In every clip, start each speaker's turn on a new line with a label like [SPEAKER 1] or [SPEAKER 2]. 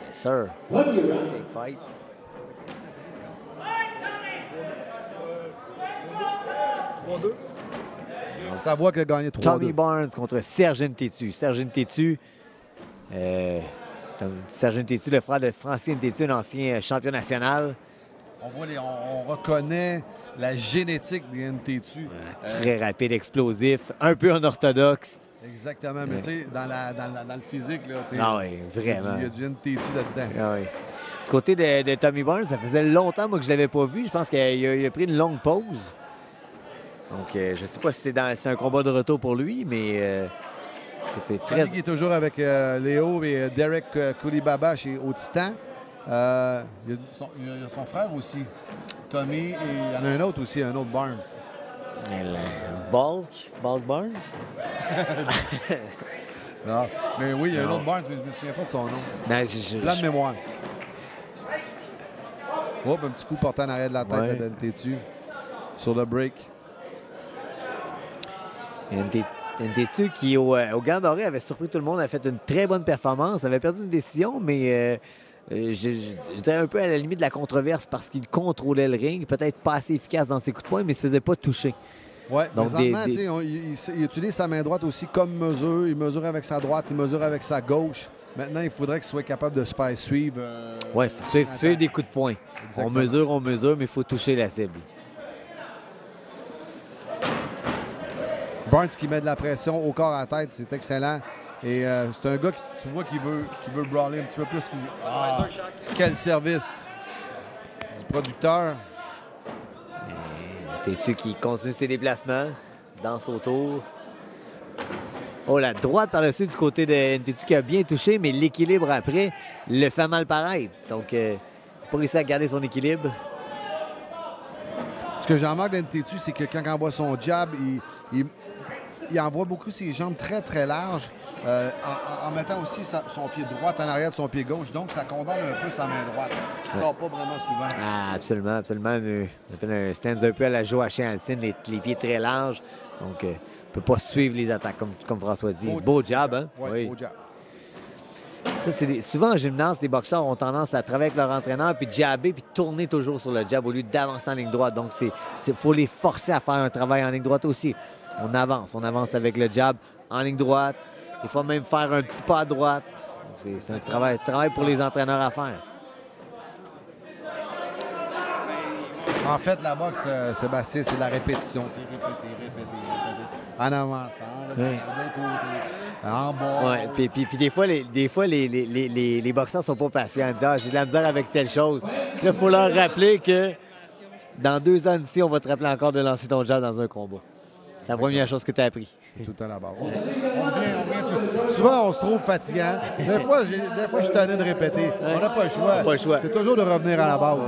[SPEAKER 1] Yes, sir. Big fight.
[SPEAKER 2] Savoie qui a gagné 3-2.
[SPEAKER 1] Tommy Barnes contre Serge Ntetu. Serge Ntetu, le frère de Francis Ntetu, un ancien champion national.
[SPEAKER 2] On reconnaît la génétique des NTT.
[SPEAKER 1] Très rapide, explosif, un peu unorthodoxe.
[SPEAKER 2] Exactement, mais tu sais, dans le physique, là,
[SPEAKER 1] ah oui, vraiment.
[SPEAKER 2] Il y a du NTT là-dedans.
[SPEAKER 1] Ah oui. Du côté de Tommy Barnes, ça faisait longtemps moi, que je ne l'avais pas vu. Je pense qu'il a pris une longue pause. Donc, je ne sais pas si c'est un combat de retour pour lui, mais c'est très...
[SPEAKER 2] Il est toujours avec Léo et Derek Koulibaly au Titan. Il y a son frère aussi, Tommy, et il y en a un autre aussi, un autre Barnes.
[SPEAKER 1] Balk Barnes?
[SPEAKER 2] Non, mais oui, il y a un autre Barnes, mais je ne me souviens pas de son nom. Blanc de mémoire. Hop, un petit coup porté en arrière de la tête de Ntetu sur le break.
[SPEAKER 1] Ntetu qui, au Gant Doré, avait surpris tout le monde, a fait une très bonne performance, avait perdu une décision, mais je dirais un peu à la limite de la controverse parce qu'il contrôlait le ring, peut-être pas assez efficace dans ses coups de poing, mais il ne se faisait pas toucher.
[SPEAKER 2] Oui, présentement, il utilise sa main droite aussi comme mesure. Il mesure avec sa droite, il mesure avec sa gauche. Maintenant, il faudrait qu'il soit capable de se faire suivre.
[SPEAKER 1] Oui, suivre des coups de poing. Exactement. On mesure, mais il faut toucher la cible.
[SPEAKER 2] Barnes qui met de la pression au corps à tête, c'est excellent. Et c'est un gars qui, tu vois, qui veut brawler un petit peu plus physique. Ah, quel service du producteur.
[SPEAKER 1] Ntetu qui continue ses déplacements, danse autour. Oh, la droite par-dessus du côté de Ntetu qui a bien touché, mais l'équilibre après le fait mal paraître. Donc, pas réussi à garder son équilibre.
[SPEAKER 2] Ce que j'en remarque d'Ntetu, c'est que quand il envoie son jab, il envoie beaucoup ses jambes très, très larges, en mettant aussi son pied droit en arrière de son pied gauche. Donc, ça condamne un peu sa main droite. Ça ne sort pas vraiment souvent.
[SPEAKER 1] Ah, absolument, absolument. On fait un stand un peu à la Joachim Alcine, les pieds très larges. Donc, ne peut pas suivre les attaques, comme François dit. Beau jab, hein?
[SPEAKER 2] Oui, beau jab.
[SPEAKER 1] Ça, souvent en gymnase, les boxeurs ont tendance à travailler avec leur entraîneur, puis jabber, puis tourner toujours sur le jab au lieu d'avancer en ligne droite. Donc, il faut les forcer à faire un travail en ligne droite aussi. On avance avec le jab en ligne droite. Il faut même faire un petit pas à droite. C'est un travail pour les entraîneurs à faire.
[SPEAKER 2] En fait, la boxe, Sébastien, c'est de la répétition. C'est répéter. En avançant, d'un côté, en bas.
[SPEAKER 1] Ouais, puis des fois, les boxeurs sont pas patients. Ils disent, j'ai de la misère avec telle chose. Là, il faut leur rappeler que dans 2 ans d'ici, on va te rappeler encore de lancer ton jab dans un combat. C'est la première chose que tu as appris.
[SPEAKER 2] C'est tout le temps la base. On vient souvent, on se trouve fatigant. Des fois, je suis tanné de répéter. On n'a pas le choix.
[SPEAKER 1] Pas le choix.
[SPEAKER 2] C'est toujours de revenir à la base.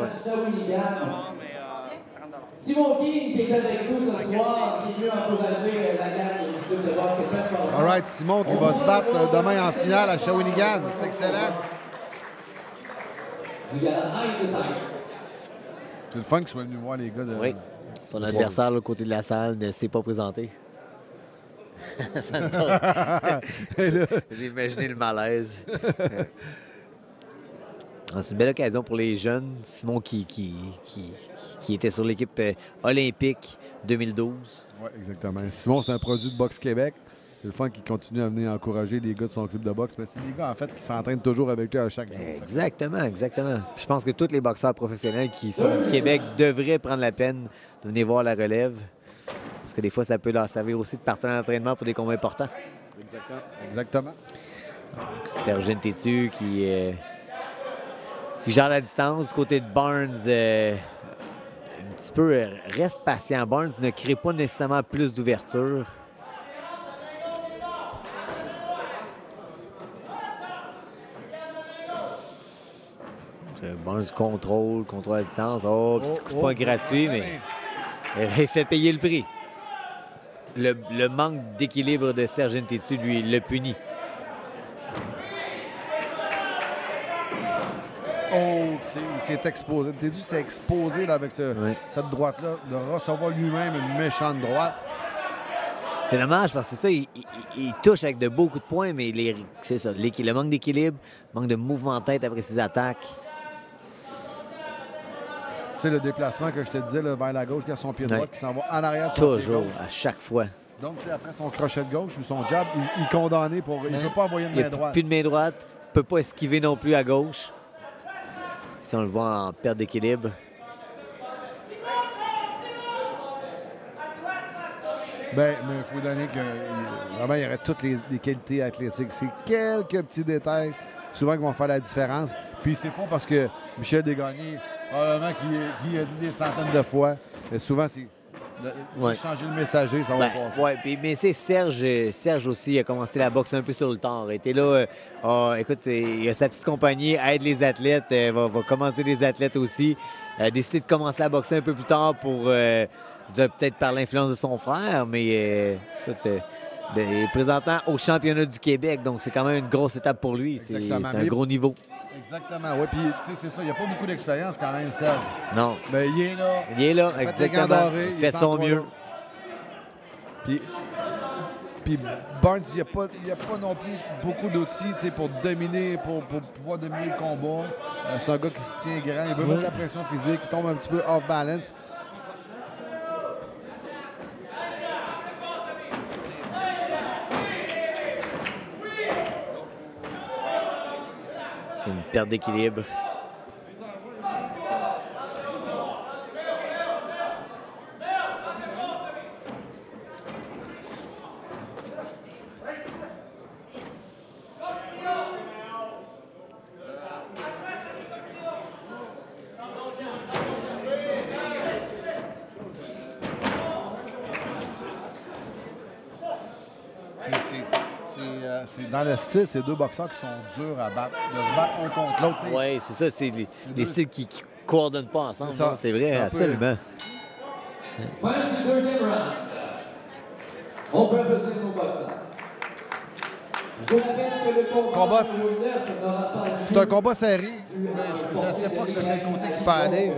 [SPEAKER 3] Simon King qui est avec nous ce soir, qui veut encourager la gagne du club de boxe.
[SPEAKER 2] All right, Simon qui va se battre demain en finale à Shawinigan. C'est excellent. C'est le fun qu'ils soient venus voir les gars de...
[SPEAKER 1] Oui. Son adversaire, de l'autre côté de la salle, ne s'est pas présenté. Vous imaginez le malaise. C'est une belle occasion pour les jeunes. Simon qui était sur l'équipe olympique 2012.
[SPEAKER 2] Oui, exactement. Simon, c'est un produit de Boxe Québec. C'est le fun qu'il continue à venir encourager les gars de son club de boxe. Mais c'est des gars, en fait, qui s'entraînent toujours avec lui à chaque jour.
[SPEAKER 1] Exactement. Puis je pense que tous les boxeurs professionnels qui sont du Québec devraient prendre la peine de venir voir la relève. Parce que des fois, ça peut leur servir aussi de partenaire d'entraînement pour des combats importants.
[SPEAKER 2] Exactement.
[SPEAKER 1] Donc, Serge Ntetu qui gère la distance. Du côté de Barnes, un petit peu reste patient. Barnes ne crée pas nécessairement plus d'ouverture. Barnes contrôle à distance. Oh, petit coup de poing gratuit, mais il fait payer le prix. Le manque d'équilibre de Serge Ntetu, lui, le punit.
[SPEAKER 2] Oh, il s'est exposé. Ntetu s'est exposé là, avec cette droite-là, de recevoir lui-même une méchante droite.
[SPEAKER 1] C'est dommage parce que c'est ça, il touche avec de beaux coups de poing, mais c'est ça, le manque d'équilibre, manque de mouvement de tête après ses attaques.
[SPEAKER 2] Tu sais, le déplacement que je te disais là, vers la gauche, qui a son pied droit, qui s'en va en arrière de son pied
[SPEAKER 1] Toujours,
[SPEAKER 2] gauche.
[SPEAKER 1] à chaque fois.
[SPEAKER 2] Donc, tu sais, après son crochet de gauche ou son jab, il est condamné pour... Il ne peut pas envoyer une
[SPEAKER 1] Il
[SPEAKER 2] main
[SPEAKER 1] n'y a
[SPEAKER 2] droite.
[SPEAKER 1] plus de main droite, il ne peut pas esquiver non plus à gauche. Si on le voit en perte d'équilibre.
[SPEAKER 2] Ben, mais il faut donner que vraiment, il y aurait toutes les qualités athlétiques. C'est quelques petits détails, souvent, qui vont faire la différence. Puis c'est pas parce que Michel Desgagnés, probablement qui a dit des centaines de fois, mais souvent, c'est changer le messager, ça va passer.
[SPEAKER 1] Oui, mais c'est Serge aussi a commencé la boxe un peu sur le tard. Il était là, écoute, il a sa petite compagnie, aide les athlètes, va commencer les athlètes aussi. A décidé de commencer à boxer un peu plus tard pour... peut-être par l'influence de son frère, mais écoute, il est présentement au championnat du Québec, donc c'est quand même une grosse étape pour lui. C'est un gros niveau.
[SPEAKER 2] Exactement, oui. Puis, tu sais, c'est ça. Il n'y a pas beaucoup d'expérience quand même, Serge.
[SPEAKER 1] Non.
[SPEAKER 2] Mais il est là.
[SPEAKER 1] Il est là,
[SPEAKER 2] il
[SPEAKER 1] exactement.
[SPEAKER 2] Il
[SPEAKER 1] fait de son mieux.
[SPEAKER 2] Puis Barnes, il n'y a pas non plus beaucoup d'outils pour dominer, pour pouvoir dominer le combat. C'est un gars qui se tient grand. Il veut mettre la pression physique. Il tombe un petit peu off balance.
[SPEAKER 1] C'est une perte d'équilibre.
[SPEAKER 2] C'est dans le style, c'est deux boxeurs qui sont durs à battre, de se battre un contre l'autre.
[SPEAKER 1] Oui, c'est ça, c'est les styles qui ne coordonnent pas ensemble. C'est vrai, absolument.
[SPEAKER 3] Fin du deuxième round. On peut applaudir nos boxeurs. Je vous rappelle que le combat
[SPEAKER 2] c'est un combat serré. Je ne sais pas de quel côté il peut aller.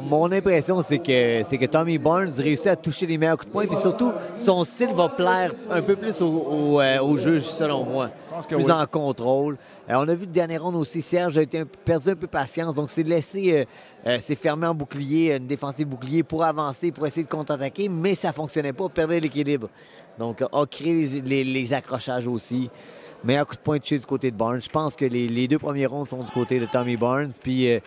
[SPEAKER 1] Mon impression, c'est que Tommy Barnes réussit à toucher les meilleurs coups de poing, puis surtout, son style va plaire un peu plus au juge, selon moi. Plus en contrôle. On a vu le dernier round aussi, Serge a perdu un peu patience, donc c'est de laisser s'est fermé en bouclier, une défensive bouclier pour avancer, pour essayer de contre-attaquer, mais ça ne fonctionnait pas, perdait l'équilibre. Donc, a créé les accrochages aussi. Meilleur coup de poing touché du côté de Barnes. Je pense que les deux premiers rounds sont du côté de Tommy Barnes. Puis,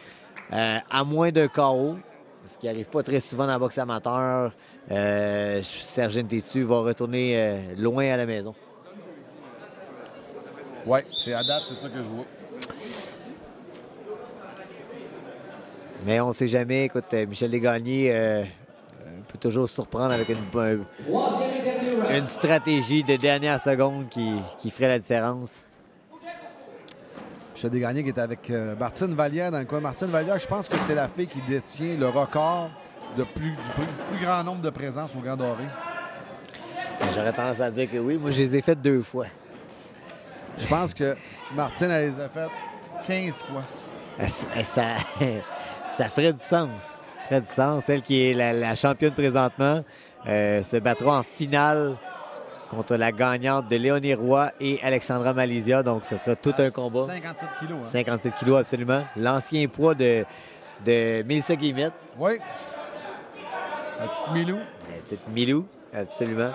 [SPEAKER 1] à moins d'un KO, ce qui n'arrive pas très souvent dans la boxe amateur, Serge Ntetsu va retourner loin à la maison.
[SPEAKER 2] Oui, c'est à date, c'est ça que je vois.
[SPEAKER 1] Mais on ne sait jamais. Écoute, Michel Desgagnés peut toujours surprendre avec une stratégie de dernière seconde qui ferait la différence.
[SPEAKER 2] Michel Desgagnés qui est avec Martine Vallière dans le coin. Martine Vallière, je pense que c'est la fille qui détient le record du plus grand nombre de présences au Grand Doré.
[SPEAKER 1] J'aurais tendance à dire que oui. Moi, je les ai faites 2 fois.
[SPEAKER 2] Je pense que Martine, elle les a faites 15 fois.
[SPEAKER 1] Ça ferait du sens. Ça ferait du sens. Elle qui est la championne présentement se battra en finale contre la gagnante de Léonie Roy et Alexandra Malizia. Donc, ce sera tout un combat.
[SPEAKER 2] 57 kilos. Hein?
[SPEAKER 1] 57 kilos, absolument. L'ancien poids de Mélissa Guillemette.
[SPEAKER 2] Oui. La petite Milou.
[SPEAKER 1] La petite Milou, absolument.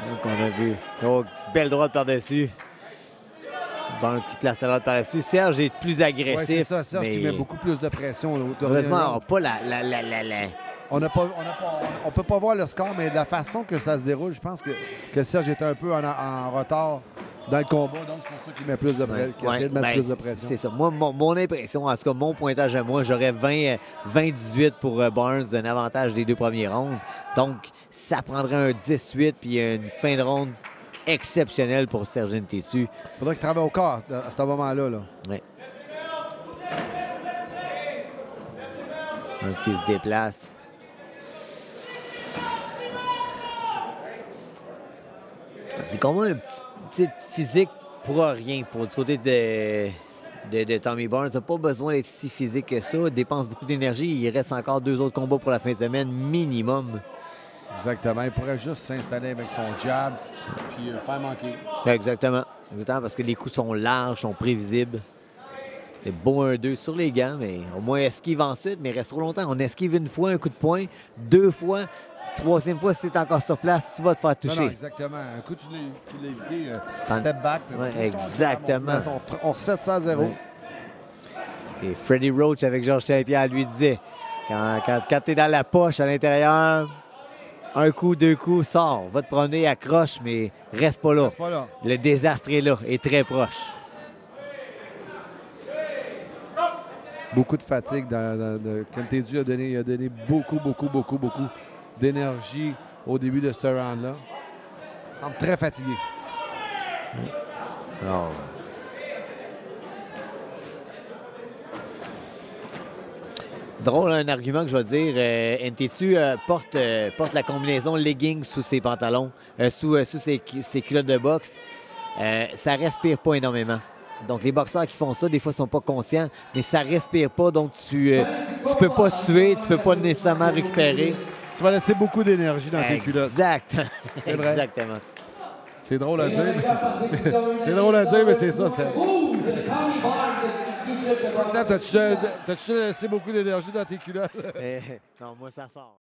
[SPEAKER 1] Donc, on a vu. Oh, belle droite par-dessus. Barnes qui place la droite par-dessus. Serge est plus agressif.
[SPEAKER 2] Oui, c'est ça. Serge qui met beaucoup plus de pression.
[SPEAKER 1] Heureusement, on n'a pas la...
[SPEAKER 2] On ne peut pas voir le score, mais de la façon que ça se déroule, je pense que Serge était un peu en retard dans le combat. Donc, c'est pour ça qu'il met plus de essaie de mettre plus de pression.
[SPEAKER 1] C'est ça. Moi, mon impression, en tout cas, mon pointage à moi, j'aurais 20-18 pour Barnes, un avantage des 2 premiers rounds. Donc, ça prendrait un 18 puis une fin de ronde exceptionnelle pour Serge Ntetsu.
[SPEAKER 2] Il faudrait qu'il travaille au corps à ce moment-là. Là.
[SPEAKER 1] Oui. Donc, il se déplace. C'est des combats un petit physique pour rien pour du côté de Tommy Barnes. Il n'a pas besoin d'être si physique que ça. Il dépense beaucoup d'énergie. Il reste encore 2 autres combats pour la fin de semaine minimum.
[SPEAKER 2] Exactement. Il pourrait juste s'installer avec son jab puis faire manquer.
[SPEAKER 1] Exactement. Parce que les coups sont larges, sont prévisibles. C'est beau 1-2 sur les gants, mais au moins esquive ensuite, mais il reste trop longtemps. On esquive une fois, un coup de poing, 2 fois. 3e fois, si tu es encore sur place, tu vas te faire toucher.
[SPEAKER 2] Non, exactement. Un coup, tu l'as évité. Step back.
[SPEAKER 1] Ouais, exactement.
[SPEAKER 2] On 700-0.
[SPEAKER 1] Ouais. Et Freddie Roach avec Georges Saint-Pierre lui disait, quand tu es dans la poche à l'intérieur, 1 coup, 2 coups, sors, va te promener, accroche, mais reste pas là.
[SPEAKER 2] Reste pas là.
[SPEAKER 1] Le désastre est là, est très proche.
[SPEAKER 2] Beaucoup de fatigue. Cantedu a donné beaucoup d'énergie au début de ce round-là. Il semble très fatigué.
[SPEAKER 1] Oh. C'est drôle, un argument que je vais dire. Ntetsu porte la combinaison leggings sous ses pantalons, sous ses culottes de boxe. Ça respire pas énormément. Donc, les boxeurs qui font ça, des fois, ne sont pas conscients, mais ça respire pas, donc tu peux pas suer, tu peux pas nécessairement récupérer.
[SPEAKER 2] Tu vas laisser beaucoup d'énergie dans tes culottes.
[SPEAKER 1] Exact.
[SPEAKER 2] C'est vrai.
[SPEAKER 1] Exactement.
[SPEAKER 2] C'est drôle à dire. C'est drôle à dire, mais c'est ça. T'as-tu laissé beaucoup d'énergie dans tes culottes?
[SPEAKER 1] Non, moi, ça sort.